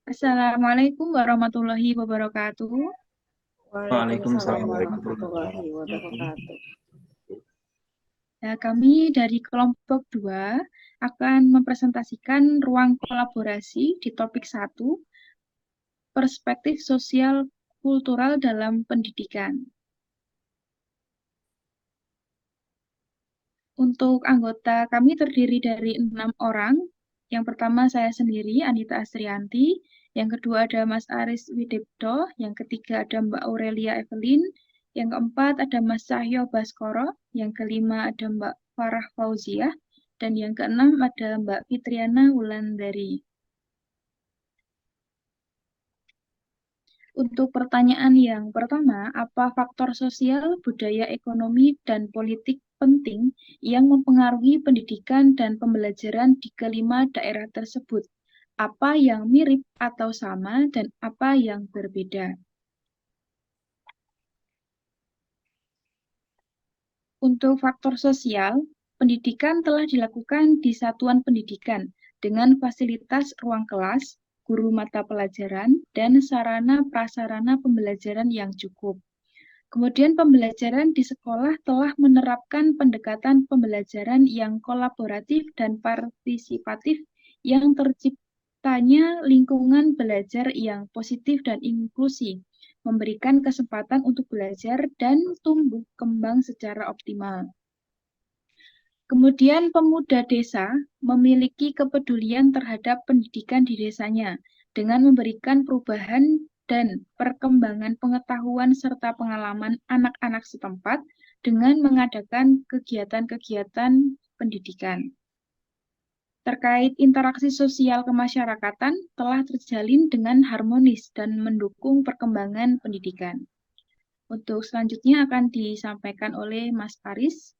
Assalamualaikum warahmatullahi wabarakatuh. Waalaikumsalam Waalaikumsalam warahmatullahi warahmatullahi wabarakatuh. wabarakatuh. Nah, kami dari kelompok 2 akan mempresentasikan ruang kolaborasi di topik 1, perspektif sosial kultural dalam pendidikan. Untuk anggota kami terdiri dari 6 orang. Yang pertama saya sendiri, Anita Astrianti. Yang kedua ada Mas Aris Widipto. Yang ketiga ada Mbak Aurelia Evelyn. Yang keempat ada Mas Cahyo Baskoro. Yang kelima ada Mbak Farah Fauziah. Dan yang keenam ada Mbak Fitriana Wulandari. Untuk pertanyaan yang pertama, apa faktor sosial, budaya, ekonomi, dan politik penting yang mempengaruhi pendidikan dan pembelajaran di kelima daerah tersebut? Apa yang mirip atau sama dan apa yang berbeda? Untuk faktor sosial, pendidikan telah dilakukan di satuan pendidikan dengan fasilitas ruang kelas, guru mata pelajaran, dan sarana-prasarana pembelajaran yang cukup. Kemudian pembelajaran di sekolah telah menerapkan pendekatan pembelajaran yang kolaboratif dan partisipatif yang terciptanya lingkungan belajar yang positif dan inklusi, memberikan kesempatan untuk belajar dan tumbuh kembang secara optimal. Kemudian pemuda desa memiliki kepedulian terhadap pendidikan di desanya dengan memberikan perubahan dan perkembangan pengetahuan serta pengalaman anak-anak setempat dengan mengadakan kegiatan-kegiatan pendidikan. Terkait interaksi sosial kemasyarakatan telah terjalin dengan harmonis dan mendukung perkembangan pendidikan. Untuk selanjutnya akan disampaikan oleh Mas Paris.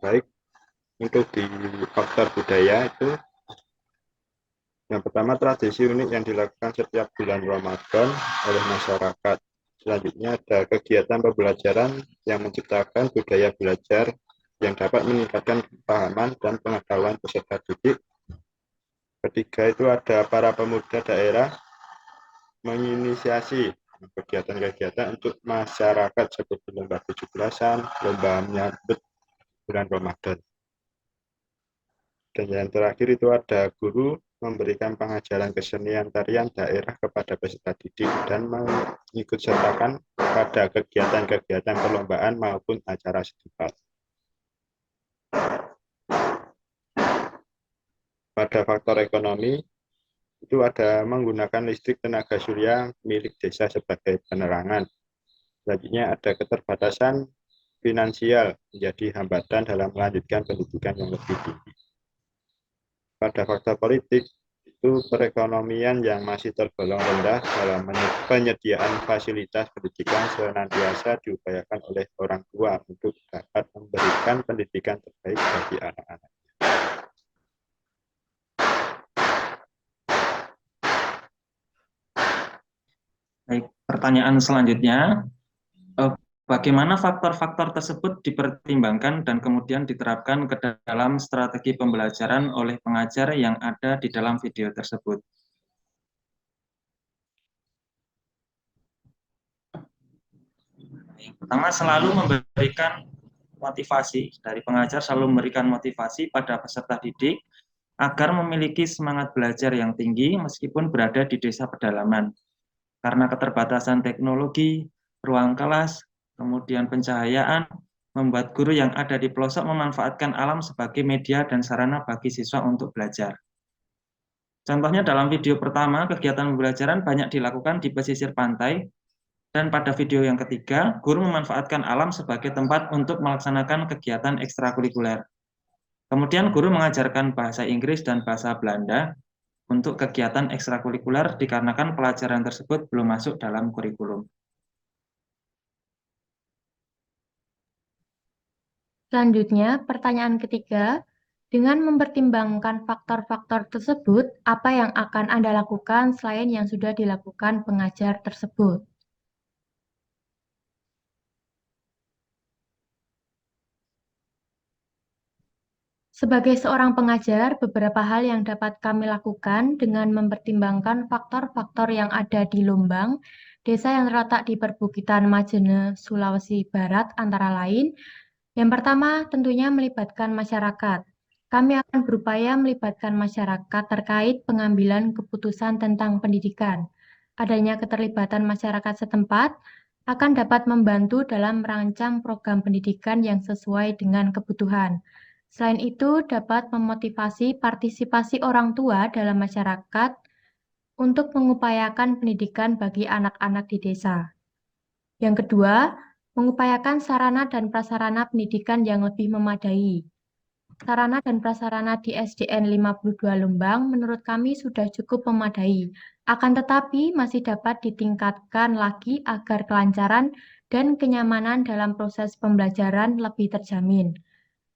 Baik, untuk di faktor budaya itu yang pertama tradisi unik yang dilakukan setiap bulan Ramadan oleh masyarakat. Selanjutnya ada kegiatan pembelajaran yang menciptakan budaya belajar yang dapat meningkatkan pemahaman dan pengetahuan peserta didik. Ketiga itu ada para pemuda daerah menginisiasi kegiatan-kegiatan untuk masyarakat seperti lomba 17-an, lomba menyambut bulan Ramadan. Dan yang terakhir itu ada guru memberikan pengajaran kesenian tarian daerah kepada peserta didik dan mengikut sertakan pada kegiatan-kegiatan perlombaan maupun acara setempat. Pada faktor ekonomi, itu ada menggunakan listrik tenaga surya milik desa sebagai penerangan. Selanjutnya ada keterbatasan finansial menjadi hambatan dalam melanjutkan pendidikan yang lebih tinggi. Pada faktor politik, itu perekonomian yang masih tergolong rendah dalam penyediaan fasilitas pendidikan senantiasa diupayakan oleh orang tua untuk dapat memberikan pendidikan terbaik bagi anak-anak. Baik, pertanyaan selanjutnya, bagaimana faktor-faktor tersebut dipertimbangkan dan kemudian diterapkan ke dalam strategi pembelajaran oleh pengajar yang ada di dalam video tersebut? Yang pertama, selalu memberikan motivasi dari pengajar, selalu memberikan motivasi pada peserta didik agar memiliki semangat belajar yang tinggi meskipun berada di desa pedalaman. Karena keterbatasan teknologi, ruang kelas, kemudian pencahayaan, membuat guru yang ada di pelosok memanfaatkan alam sebagai media dan sarana bagi siswa untuk belajar. Contohnya dalam video pertama, kegiatan pembelajaran banyak dilakukan di pesisir pantai, dan pada video yang ketiga, guru memanfaatkan alam sebagai tempat untuk melaksanakan kegiatan ekstrakurikuler. Kemudian guru mengajarkan bahasa Inggris dan bahasa Belanda untuk kegiatan ekstrakurikuler dikarenakan pelajaran tersebut belum masuk dalam kurikulum. Selanjutnya, pertanyaan ketiga, dengan mempertimbangkan faktor-faktor tersebut, apa yang akan Anda lakukan selain yang sudah dilakukan pengajar tersebut? Sebagai seorang pengajar, beberapa hal yang dapat kami lakukan dengan mempertimbangkan faktor-faktor yang ada di Lombang, desa yang terletak di perbukitan Majene, Sulawesi Barat, antara lain. Yang pertama, tentunya melibatkan masyarakat. Kami akan berupaya melibatkan masyarakat terkait pengambilan keputusan tentang pendidikan. Adanya keterlibatan masyarakat setempat akan dapat membantu dalam merancang program pendidikan yang sesuai dengan kebutuhan. Selain itu, dapat memotivasi partisipasi orang tua dalam masyarakat untuk mengupayakan pendidikan bagi anak-anak di desa. Yang kedua, mengupayakan sarana dan prasarana pendidikan yang lebih memadai. Sarana dan prasarana di SDN 52 Lembang menurut kami sudah cukup memadai. Akan tetapi masih dapat ditingkatkan lagi agar kelancaran dan kenyamanan dalam proses pembelajaran lebih terjamin.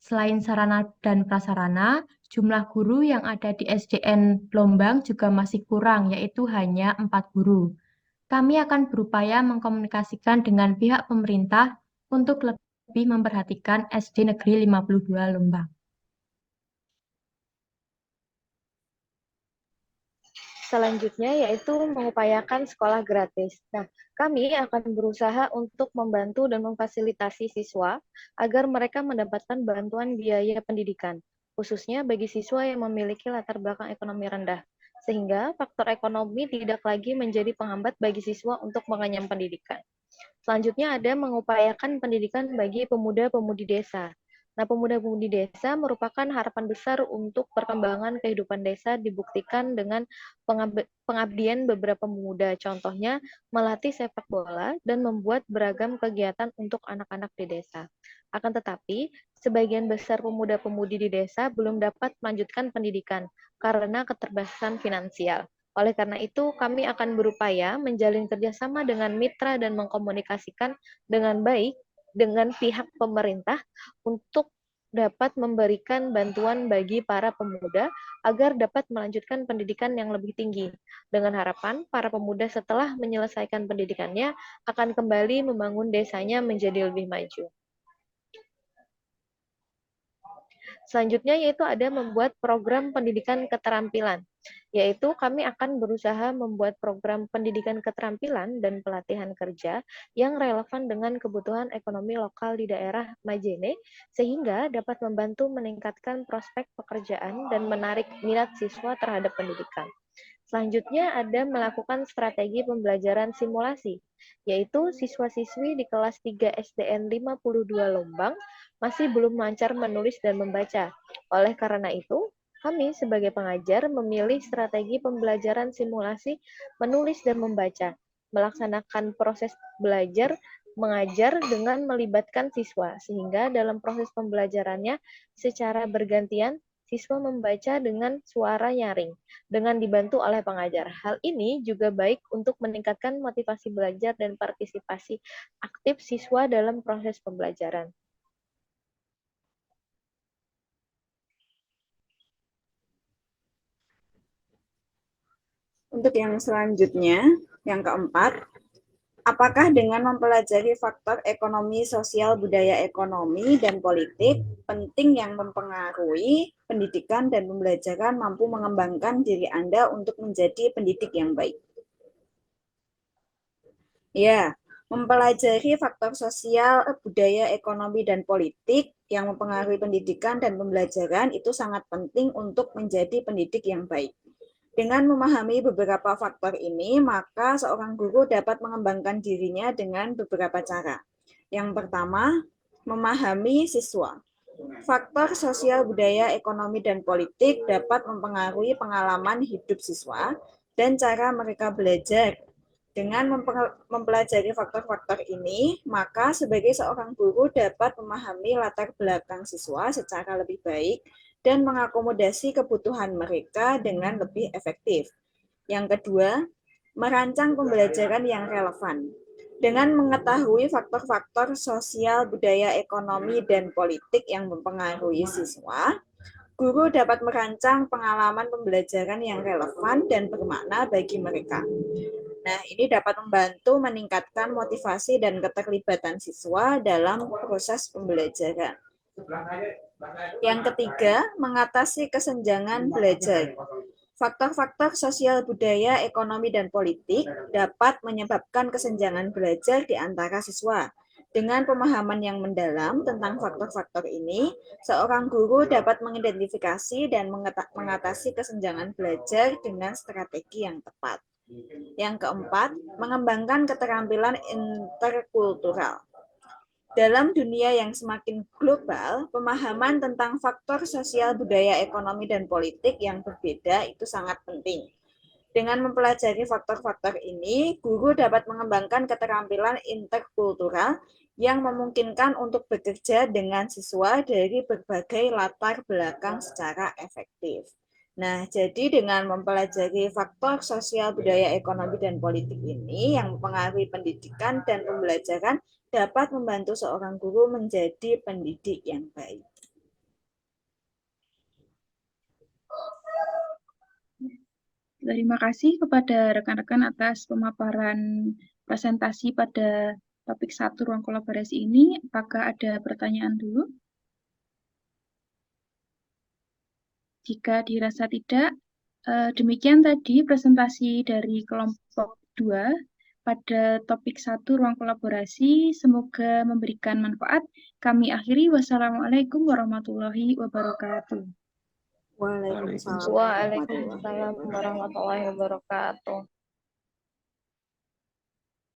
Selain sarana dan prasarana, jumlah guru yang ada di SDN Lombang juga masih kurang, yaitu hanya 4 guru. Kami akan berupaya mengkomunikasikan dengan pihak pemerintah untuk lebih memperhatikan SD Negeri 52 Lombang. Selanjutnya yaitu mengupayakan sekolah gratis. Nah, kami akan berusaha untuk membantu dan memfasilitasi siswa agar mereka mendapatkan bantuan biaya pendidikan, khususnya bagi siswa yang memiliki latar belakang ekonomi rendah, sehingga faktor ekonomi tidak lagi menjadi penghambat bagi siswa untuk mengenyam pendidikan. Selanjutnya ada mengupayakan pendidikan bagi pemuda-pemudi desa. Nah, pemuda-pemudi desa merupakan harapan besar untuk perkembangan kehidupan desa dibuktikan dengan pengabdian beberapa pemuda. Contohnya, melatih sepak bola dan membuat beragam kegiatan untuk anak-anak di desa. Akan tetapi, sebagian besar pemuda-pemudi di desa belum dapat melanjutkan pendidikan karena keterbatasan finansial. Oleh karena itu, kami akan berupaya menjalin kerjasama dengan mitra dan mengkomunikasikan dengan baik dengan pihak pemerintah untuk dapat memberikan bantuan bagi para pemuda agar dapat melanjutkan pendidikan yang lebih tinggi. Dengan harapan para pemuda setelah menyelesaikan pendidikannya akan kembali membangun desanya menjadi lebih maju. Selanjutnya yaitu ada membuat program pendidikan keterampilan, yaitu kami akan berusaha membuat program pendidikan keterampilan dan pelatihan kerja yang relevan dengan kebutuhan ekonomi lokal di daerah Majene, sehingga dapat membantu meningkatkan prospek pekerjaan dan menarik minat siswa terhadap pendidikan. Selanjutnya ada melakukan strategi pembelajaran simulasi, yaitu siswa-siswi di kelas 3 SDN 52 Lombang masih belum lancar menulis dan membaca. Oleh karena itu, kami sebagai pengajar memilih strategi pembelajaran simulasi menulis dan membaca, melaksanakan proses belajar mengajar dengan melibatkan siswa, sehingga dalam proses pembelajarannya secara bergantian siswa membaca dengan suara nyaring, dengan dibantu oleh pengajar. Hal ini juga baik untuk meningkatkan motivasi belajar dan partisipasi aktif siswa dalam proses pembelajaran. Untuk yang selanjutnya, yang keempat, apakah dengan mempelajari faktor ekonomi, sosial, budaya ekonomi, dan politik penting yang mempengaruhi pendidikan dan pembelajaran mampu mengembangkan diri Anda untuk menjadi pendidik yang baik? Ya, mempelajari faktor sosial, budaya, ekonomi, dan politik yang mempengaruhi pendidikan dan pembelajaran itu sangat penting untuk menjadi pendidik yang baik. Dengan memahami beberapa faktor ini, maka seorang guru dapat mengembangkan dirinya dengan beberapa cara. Yang pertama, memahami siswa. Faktor sosial, budaya, ekonomi, dan politik dapat mempengaruhi pengalaman hidup siswa dan cara mereka belajar. Dengan mempelajari faktor-faktor ini, maka sebagai seorang guru dapat memahami latar belakang siswa secara lebih baik dan mengakomodasi kebutuhan mereka dengan lebih efektif. Yang kedua, merancang pembelajaran yang relevan. Dengan mengetahui faktor-faktor sosial, budaya, ekonomi, dan politik yang mempengaruhi siswa, guru dapat merancang pengalaman pembelajaran yang relevan dan bermakna bagi mereka. Nah, ini dapat membantu meningkatkan motivasi dan keterlibatan siswa dalam proses pembelajaran. Yang ketiga, mengatasi kesenjangan belajar. Faktor-faktor sosial budaya, ekonomi, dan politik dapat menyebabkan kesenjangan belajar di antara siswa. Dengan pemahaman yang mendalam tentang faktor-faktor ini, seorang guru dapat mengidentifikasi dan mengatasi kesenjangan belajar dengan strategi yang tepat. Yang keempat, mengembangkan keterampilan interkultural. Dalam dunia yang semakin global, pemahaman tentang faktor sosial, budaya, ekonomi, dan politik yang berbeda itu sangat penting. Dengan mempelajari faktor-faktor ini, guru dapat mengembangkan keterampilan interkultural yang memungkinkan untuk bekerja dengan siswa dari berbagai latar belakang secara efektif. Nah, jadi dengan mempelajari faktor sosial, budaya, ekonomi, dan politik ini yang mempengaruhi pendidikan dan pembelajaran dapat membantu seorang guru menjadi pendidik yang baik. Terima kasih kepada rekan-rekan atas pemaparan presentasi pada topik 1 ruang kolaborasi ini. Apakah ada pertanyaan dulu? Jika dirasa tidak, demikian tadi presentasi dari kelompok 2 pada topik 1 ruang kolaborasi. Semoga memberikan manfaat. Kami akhiri. Wassalamualaikum warahmatullahi wabarakatuh. Waalaikumsalam. Waalaikumsalam warahmatullahi wabarakatuh.